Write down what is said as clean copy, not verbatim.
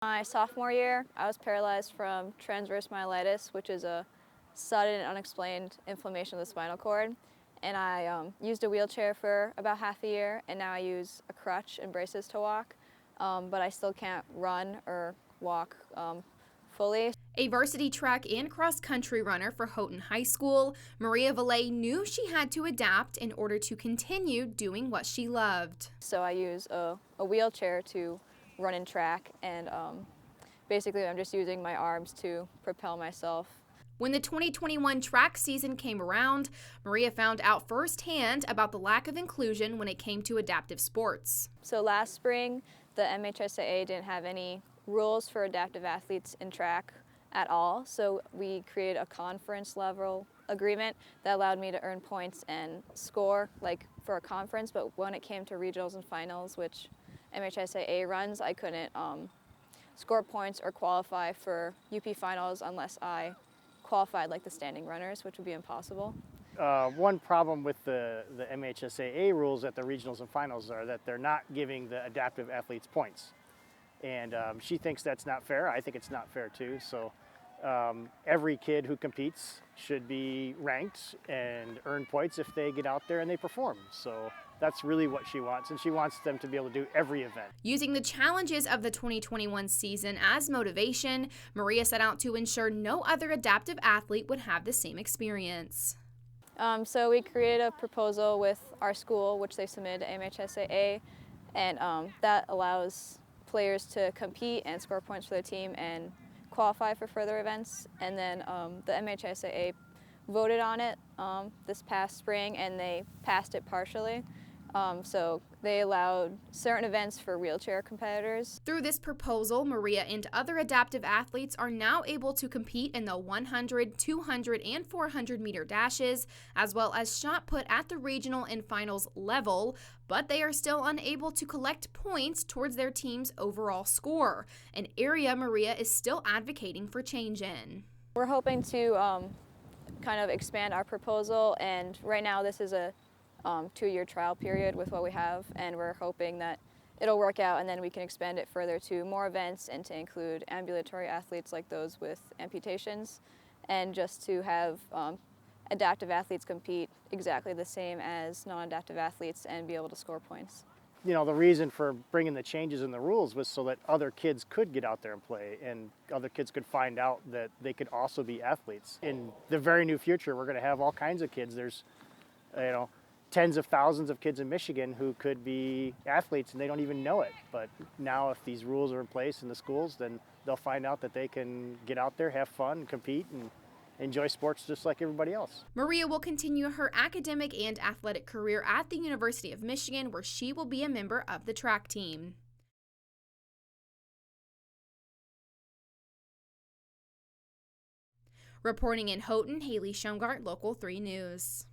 My sophomore year, I was paralyzed from transverse myelitis, which is a sudden and unexplained inflammation of the spinal cord. And I used a wheelchair for about half a year, and now I use a crutch and braces to walk, but I still can't run or walk fully. A varsity track and cross-country runner for Houghton High School, Maria Valle knew she had to adapt in order to continue doing what she loved. So I use a wheelchair to run in track, and basically I'm just using my arms to propel myself. When the 2021 track season came around, Maria found out firsthand about the lack of inclusion when it came to adaptive sports. So last spring, the MHSAA didn't have any rules for adaptive athletes in track at all, so we created a conference level agreement that allowed me to earn points and score like for a conference, but when it came to regionals and finals, which MHSAA runs, I couldn't score points or qualify for UP finals unless I qualified like the standing runners, which would be impossible. One problem with the MHSAA rules at the regionals and finals are that they're not giving the adaptive athletes points. And she thinks that's not fair. I think it's not fair too. So every kid who competes should be ranked and earn points if they get out there and they perform. So that's really what she wants, and she wants them to be able to do every event. Using the challenges of the 2021 season as motivation, Maria set out to ensure no other adaptive athlete would have the same experience. So we created a proposal with our school, which they submitted to MHSAA, and that allows players to compete and score points for their team and qualify for further events. And then the MHSAA voted on it this past spring, and they passed it partially. So they allowed certain events for wheelchair competitors. Through this proposal, Maria and other adaptive athletes are now able to compete in the 100, 200, and 400 meter dashes, as well as shot put at the regional and finals level, but they are still unable to collect points towards their team's overall score, an area Maria is still advocating for change in. We're hoping to kind of expand our proposal, and right now this is a 2-year trial period with what we have, and we're hoping that it'll work out and then we can expand it further to more events and to include ambulatory athletes like those with amputations, and just to have adaptive athletes compete exactly the same as non-adaptive athletes and be able to score points. You know, the reason for bringing the changes in the rules was so that other kids could get out there and play, and other kids could find out that they could also be athletes. In the very near future, we're going to have all kinds of kids. There's, tens of thousands of kids in Michigan who could be athletes and they don't even know it. But now if these rules are in place in the schools, then they'll find out that they can get out there, have fun, compete, and enjoy sports just like everybody else. Maria will continue her academic and athletic career at the University of Michigan, where she will be a member of the track team. Reporting in Houghton, Haley Shongart, Local 3 News.